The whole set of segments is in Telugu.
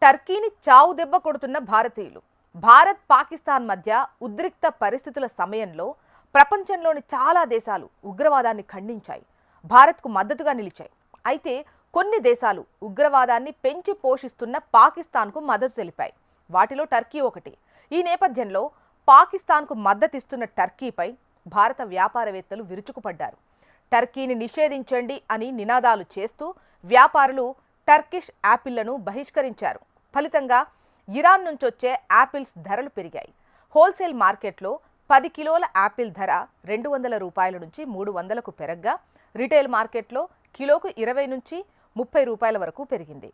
టర్కీని చావు దెబ్బ కొడుతున్న భారతీయులు. భారత్ పాకిస్తాన్ మధ్య ఉద్రిక్త పరిస్థితుల సమయంలో ప్రపంచంలోని చాలా దేశాలు ఉగ్రవాదాన్ని ఖండించాయి, భారత్కు మద్దతుగా నిలిచాయి. అయితే కొన్ని దేశాలు ఉగ్రవాదాన్ని పెంచి పోషిస్తున్న పాకిస్తాన్కు మద్దతు తెలిపాయి. వాటిలో టర్కీ ఒకటి. ఈ నేపథ్యంలో పాకిస్తాన్కు మద్దతిస్తున్న టర్కీపై భారత వ్యాపారవేత్తలు విరుచుకుపడ్డారు. టర్కీని నిషేధించండి అని నినాదాలు చేస్తూ వ్యాపారులు టర్కిష్ యాపిళ్లను బహిష్కరించారు. ఫలితంగా ఇరాన్ నుంచి వచ్చే యాపిల్స్ ధరలు పెరిగాయి. హోల్సేల్ మార్కెట్లో 10 కిలోల యాపిల్ ధర 200 రూపాయల నుంచి 300కు పెరగ్గా, రిటైల్ మార్కెట్లో కిలోకు 20 నుంచి 30 రూపాయల వరకు పెరిగింది.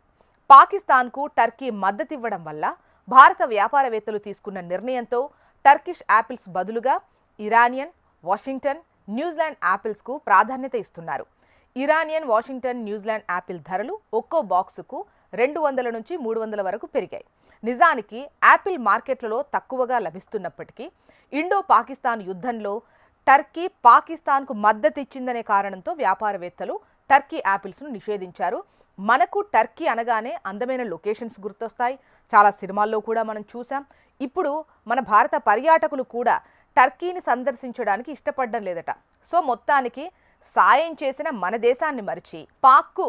పాకిస్తాన్కు టర్కీ మద్దతివ్వడం వల్ల భారత వ్యాపారవేత్తలు తీసుకున్న నిర్ణయంతో టర్కిష్ యాపిల్స్ బదులుగా ఇరానియన్, వాషింగ్టన్, న్యూజిలాండ్ యాపిల్స్కు ప్రాధాన్యత ఇస్తున్నారు. ఇరానియన్, వాషింగ్టన్, న్యూజిలాండ్ యాపిల్ ధరలు ఒక్కో బాక్సుకు 200 నుంచి 300 వరకు పెరిగాయి. నిజానికి యాపిల్ మార్కెట్లలో తక్కువగా లభిస్తున్నప్పటికీ ఇండో పాకిస్తాన్ యుద్ధంలో టర్కీ పాకిస్తాన్కు మద్దతు ఇచ్చిందనే కారణంతో వ్యాపారవేత్తలు టర్కీ యాపిల్స్ను నిషేధించారు. మనకు టర్కీ అనగానే అందమైన లొకేషన్స్ గుర్తొస్తాయి, చాలా సినిమాల్లో కూడా మనం చూసాం. ఇప్పుడు మన భారత పర్యాటకులు కూడా టర్కీని సందర్శించడానికి ఇష్టపడడం లేదట. సో మొత్తానికి సాయం చేసిన మన దేశాన్ని మరిచి పాక్కు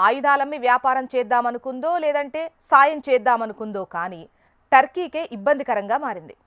ఆయుధాలమ్మి వ్యాపారం చేద్దామనుకుందో లేదంటే సాయం చేద్దామనుకుందో కానీ టర్కీకే ఇబ్బందికరంగా మారింది.